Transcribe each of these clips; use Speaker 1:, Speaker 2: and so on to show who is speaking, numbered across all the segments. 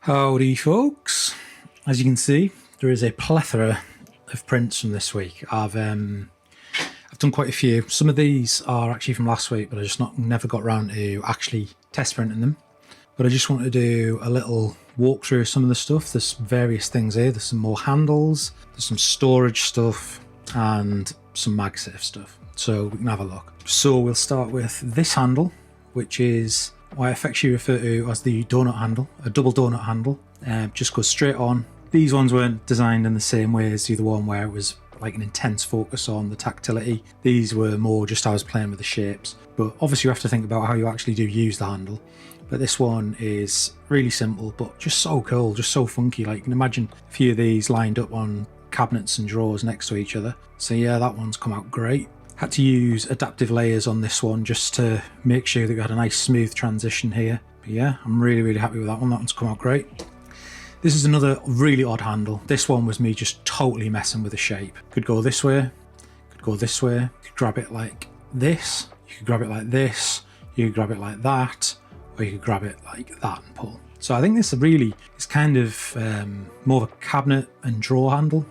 Speaker 1: Howdy folks, as you can see there is a plethora of prints from this week. I've done quite a few. Some of these are actually from last week, but I just never got around to actually test printing them. But I just want to do a little walkthrough of some of the stuff. There's various things here. There's some more handles, there's some storage stuff and some MagSafe stuff, so we can have a look. So we'll start with this handle, which is what I affectionately refer to as the donut handle, a double donut handle. Just goes straight on. These ones weren't designed in the same way as the other one where it was like an intense focus on the tactility. These were more just I was playing with the shapes. But obviously you have to think about how you actually do use the handle. But this one is really simple, but just so cool, just so funky. Like you can imagine a few of these lined up on cabinets and drawers next to each other. So yeah, that one's come out great. Had to use adaptive layers on this one just to make sure that we had a nice smooth transition here. But yeah, I'm really happy with that one. That one's come out great. This is another really odd handle. This one was me just totally messing with the shape. Could go this way, could go this way, could grab it like this, you could grab it like this, you could grab it like that, or you could grab it like that and pull. So I think this really is kind of more of a cabinet and drawer handle.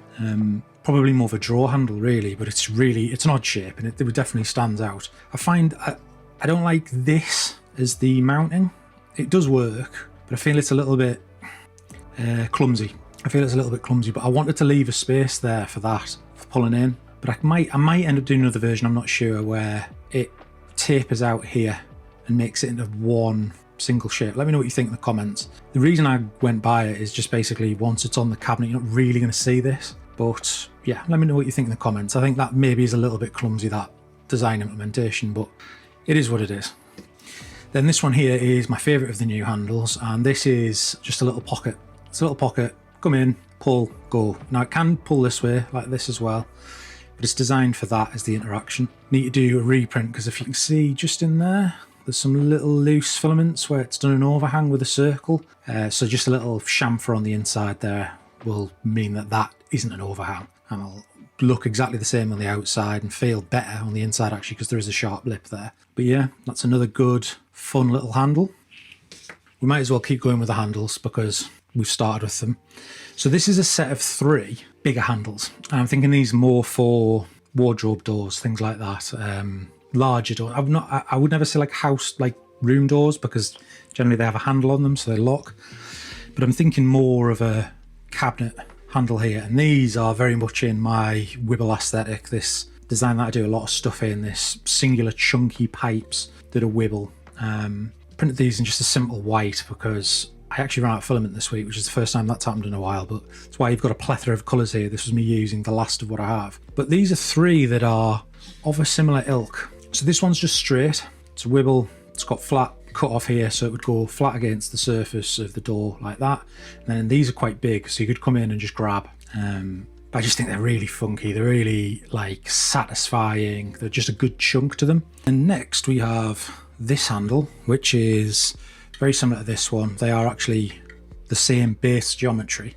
Speaker 1: Probably more of a drawer handle really, but it's an odd shape and it definitely stands out. I find I don't like this as the mounting. It does work, but I feel it's a little bit clumsy. But I wanted to leave a space there for that, for pulling in. But I might end up doing another version, I'm not sure, where it tapers out here and makes it into one single shape. Let me know what you think in the comments. The reason I went by it is just basically once it's on the cabinet, you're not really going to see this. But yeah, let me know what you think in the comments. I think that maybe is a little bit clumsy, that design implementation, but it is what it is. Then this one here is my favourite of the new handles, and this is just a little pocket. It's a little pocket, come in, pull, go. Now it can pull this way, like this as well, but it's designed for that as the interaction. Need to do a reprint, because if you can see just in there, there's some little loose filaments where it's done an overhang with a circle. So just a little chamfer on the inside there will mean that that isn't an overhang, and it'll look exactly the same on the outside and feel better on the inside actually, because there is a sharp lip there. But yeah, that's another good fun little handle. We might as well keep going with the handles because we've started with them. So this is a set of 3 bigger handles. I'm thinking these more for wardrobe doors, things like that. Larger doors. I would never say like house, like room doors, because generally they have a handle on them so they lock. But I'm thinking more of a cabinet handle here, and these are very much in my wibble aesthetic. This design that I do a lot of stuff in, this singular chunky pipes that are wibble. Printed these in just a simple white because I actually ran out of filament this week, which is the first time that's happened in a while, but that's why you've got a plethora of colours here. This was me using the last of what I have. But these are 3 that are of a similar ilk. So this one's just straight, it's a wibble, it's got flat cut off here, so it would go flat against the surface of the door like that. And then these are quite big, so you could come in and just grab. But I just think they're really funky, they're really like satisfying, they're just a good chunk to them. And next we have this handle, which is very similar to this one. They are actually the same base geometry,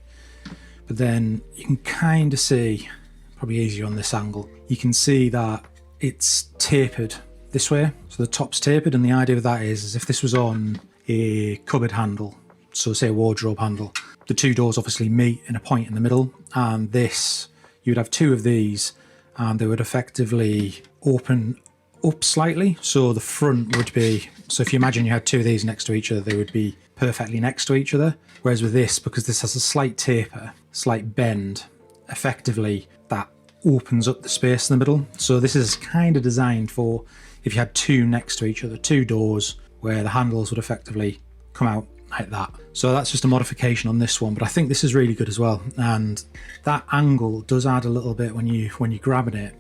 Speaker 1: but then you can kind of see, probably easier on this angle, you can see that it's tapered this way, so the top's tapered, and the idea of that is if this was on a cupboard handle, so say a wardrobe handle, the 2 doors obviously meet in a point in the middle, and this, you would have 2 of these and they would effectively open up slightly, so the front would be, so if you imagine you had 2 of these next to each other, they would be perfectly next to each other. Whereas with this, because this has a slight taper, slight bend, effectively that opens up the space in the middle. So this is kind of designed for if you had 2 next to each other, 2 doors where the handles would effectively come out like that. So that's just a modification on this one, but I think this is really good as well. And that angle does add a little bit when you're grabbing it.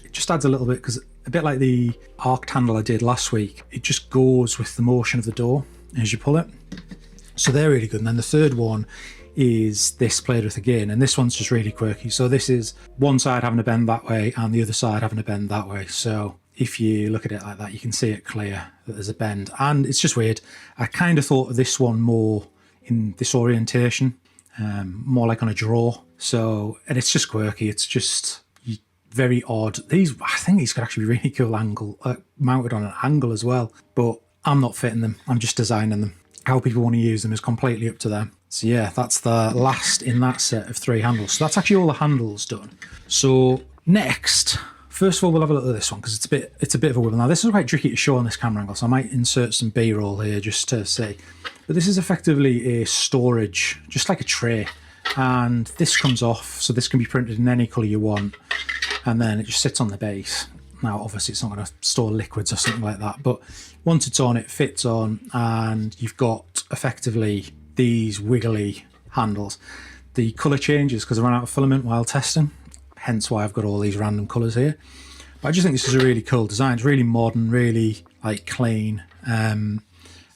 Speaker 1: It just adds a little bit, because a bit like the arced handle I did last week, it just goes with the motion of the door as you pull it. So they're really good. And then the third one is this played with again, and this one's just really quirky. So this is one side having a bend that way and the other side having a bend that way. So if you look at it like that, you can see it clear that there's a bend, and it's just weird. I kind of thought of this one more in this orientation, more like on a drawer. So, and it's just quirky. It's just very odd. These, I think these could actually be really cool angle, mounted on an angle as well, but I'm not fitting them. I'm just designing them. How people want to use them is completely up to them. So yeah, that's the last in that set of 3 handles. So that's actually all the handles done. So next, first of all, we'll have a look at this one because it's a bit of a wibble. Now this is quite tricky to show on this camera angle, so I might insert some B-roll here just to see. But this is effectively a storage, just like a tray. And this comes off, so this can be printed in any colour you want. And then it just sits on the base. Now, obviously, it's not going to store liquids or something like that, but once it's on, it fits on, and you've got effectively these wiggly handles. The colour changes because I ran out of filament while testing, hence why I've got all these random colours here. But I just think this is a really cool design. It's really modern, really like clean, and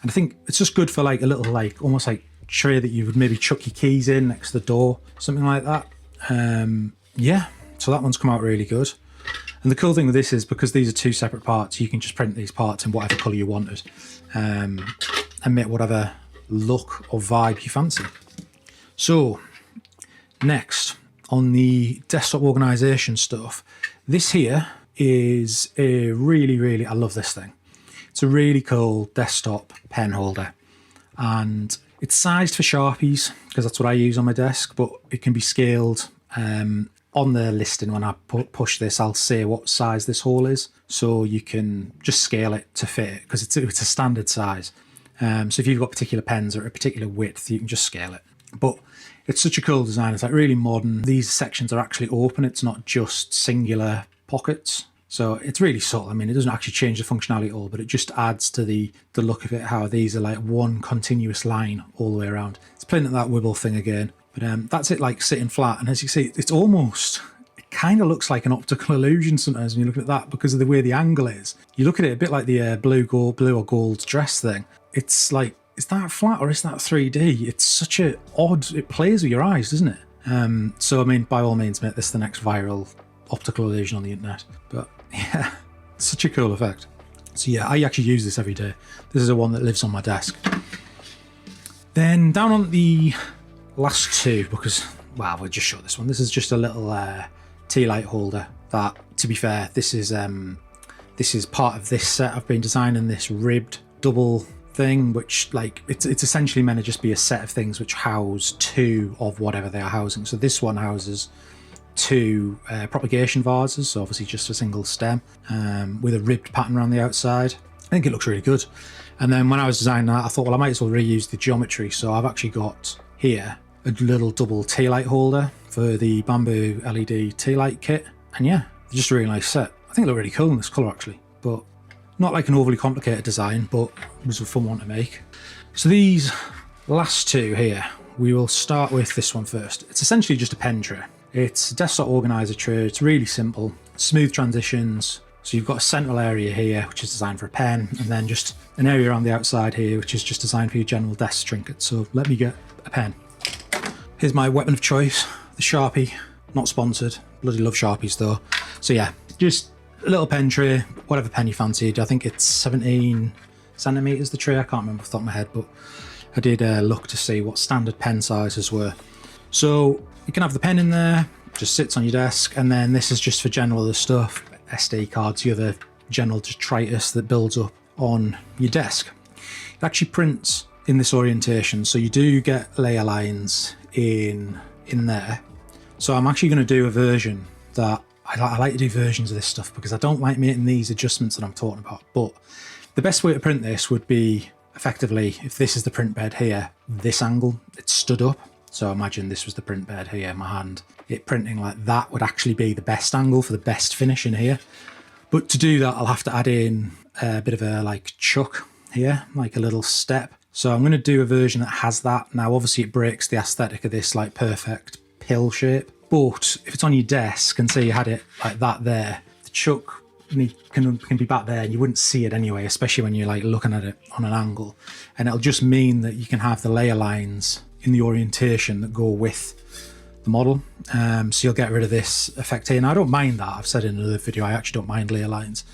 Speaker 1: I think it's just good for like a little like almost like tray that you would maybe chuck your keys in next to the door, something like that. Yeah, so that one's come out really good. And the cool thing with this is because these are 2 separate parts, you can just print these parts in whatever colour you wanted, and make whatever look or vibe you fancy. So next, on the desktop organisation stuff, this here is a really, I love this thing. It's a really cool desktop pen holder, and it's sized for Sharpies because that's what I use on my desk, but it can be scaled. On the listing, when I push this, I'll say what size this hole is, so you can just scale it to fit it because it's a standard size. So if you've got particular pens or a particular width, you can just scale it. But it's such a cool design. It's like really modern. These sections are actually open. It's not just singular pockets. So it's really subtle. I mean, it doesn't actually change the functionality at all, but it just adds to the look of it, how these are like one continuous line all the way around. It's playing at that wibble thing again. But that's it, like sitting flat, and as you see, it's almost, it kind of looks like an optical illusion sometimes when you look at that because of the way the angle is. You look at it a bit like the blue or gold dress thing. It's like, is that flat or is that 3D? It's such a odd, it plays with your eyes, doesn't it? So I mean, by all means, make this the next viral optical illusion on the internet. But yeah, it's such a cool effect. So yeah, I actually use this every day. This is the one that lives on my desk. Then down on the last 2, because, well, we'll just show this one. This is just a little tea light holder that, to be fair, this is part of this set. I've been designing this ribbed double thing, which like it's essentially meant to just be a set of things which house 2 of whatever they are housing. So this one houses 2 propagation vases, so obviously just a single stem, with a ribbed pattern around the outside. I think it looks really good. And then when I was designing that, I thought, well, I might as well reuse the geometry. So I've actually got here a little double tea light holder for the bamboo LED tea light kit. And yeah, just a really nice set. I think they look really cool in this colour actually, but not like an overly complicated design, but it was a fun one to make. So these last 2 here, we will start with this one first. It's essentially just a pen tray. It's a desktop organiser tray. It's really simple, smooth transitions. So you've got a central area here, which is designed for a pen, and then just an area around the outside here, which is just designed for your general desk trinket. So let me get a pen. Here's my weapon of choice, the Sharpie. Not sponsored, bloody love Sharpies though. So yeah, just a little pen tray, whatever pen you fancied. I think it's 17 centimetres the tray, I can't remember off the top of my head, but I did look to see what standard pen sizes were. So you can have the pen in there, just sits on your desk, and then this is just for general other stuff, SD cards, the other general detritus that builds up on your desk. It actually prints in this orientation, so you do get layer lines in there. So I'm actually going to do a version that I like to do versions of this stuff because I don't like making these adjustments that I'm talking about. But the best way to print this would be effectively, if this is the print bed here, this angle, it's stood up. So imagine this was the print bed here, my hand. It printing like that would actually be the best angle for the best finish in here. But to do that, I'll have to add in a bit of a like chuck here, like a little step. So I'm going to do a version that has that. Now, obviously it breaks the aesthetic of this like perfect pill shape. But if it's on your desk and say you had it like that there, the chuck can be back there and you wouldn't see it anyway, especially when you're like looking at it on an angle. And it'll just mean that you can have the layer lines in the orientation that go with the model. So you'll get rid of this effect here. And I don't mind that. I've said in another video, I actually don't mind layer lines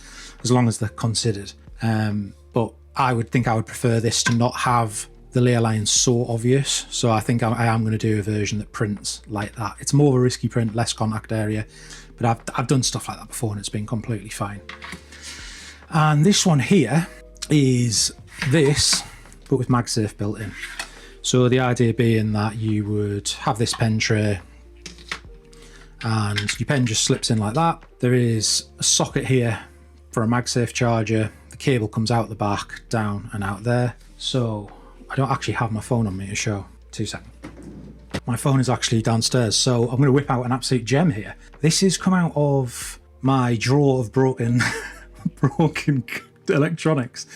Speaker 1: as long as they're considered. But I would prefer this to not have the layer lines so obvious. So I think I am going to do a version that prints like that. It's more of a risky print, less contact area, but I've done stuff like that before and it's been completely fine. And this one here is this, but with MagSafe built in. So the idea being that you would have this pen tray and your pen just slips in like that. There is a socket here for a MagSafe charger. The cable comes out the back, down and out there. So I don't actually have my phone on me to show. 2 seconds. My phone is actually downstairs, so I'm going to whip out an absolute gem here. This has come out of my drawer of broken electronics.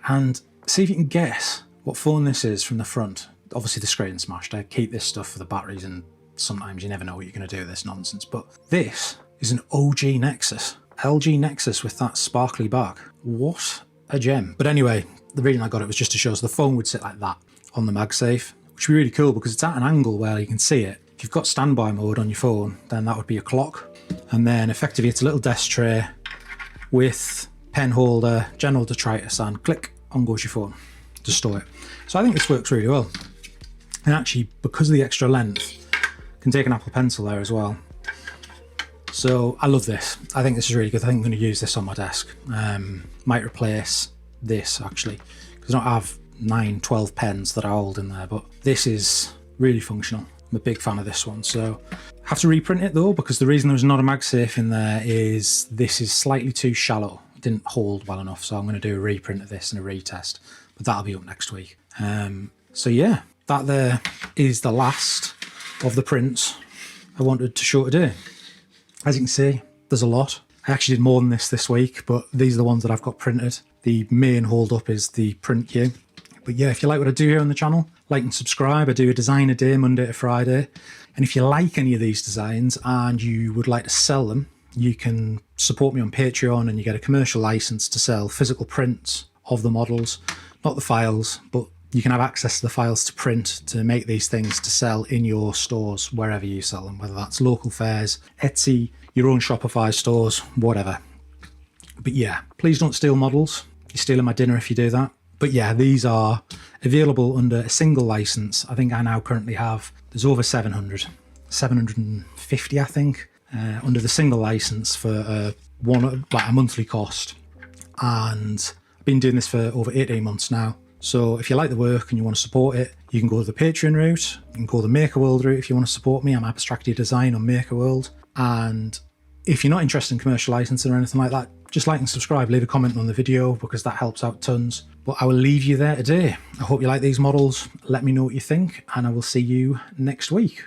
Speaker 1: And see if you can guess what phone this is from the front. Obviously the screen smashed. I keep this stuff for the batteries and sometimes you never know what you're going to do with this nonsense. But this is an OG Nexus. LG Nexus with that sparkly back. What a gem. But anyway, the reason I got it was just to show us the phone would sit like that on the MagSafe, which would be really cool because it's at an angle where you can see it. If you've got standby mode on your phone, then that would be a clock. And then effectively it's a little desk tray with pen holder, general detritus, and click, on goes your phone to store it. So I think this works really well. And actually, because of the extra length, can take an Apple Pencil there as well. So I love this. I think this is really good. I think I'm going to use this on my desk. Might replace this actually, because I don't have 9, 12 pens that I hold in there, but this is really functional. I'm a big fan of this one. So I have to reprint it though, because the reason there's not a MagSafe in there is this is slightly too shallow. It didn't hold well enough. So I'm going to do a reprint of this and a retest, but that'll be up next week. So yeah, that there is the last of the prints I wanted to show today. As you can see, there's a lot. I actually did more than this week, but these are the ones that I've got printed. The main hold up is the print queue. But yeah, if you like what I do here on the channel, like and subscribe. I do a design a day, Monday to Friday. And if you like any of these designs and you would like to sell them, you can support me on Patreon and you get a commercial license to sell physical prints of the models, not the files, but you can have access to the files to print, to make these things to sell in your stores, wherever you sell them, whether that's local fairs, Etsy, your own Shopify stores, whatever. But yeah, please don't steal models. You're stealing my dinner if you do that. But yeah, these are available under a single license. I think I now currently have, there's over 750, I think, under the single license for a monthly cost. And I've been doing this for over 18 months now. So if you like the work and you want to support it, you can go the Patreon route, you can go the Makerworld route if you want to support me. I'm Abstracted Design on Makerworld. And if you're not interested in commercial licensing or anything like that, just like and subscribe, leave a comment on the video because that helps out tons. But I will leave you there today. I hope you like these models. Let me know what you think and I will see you next week.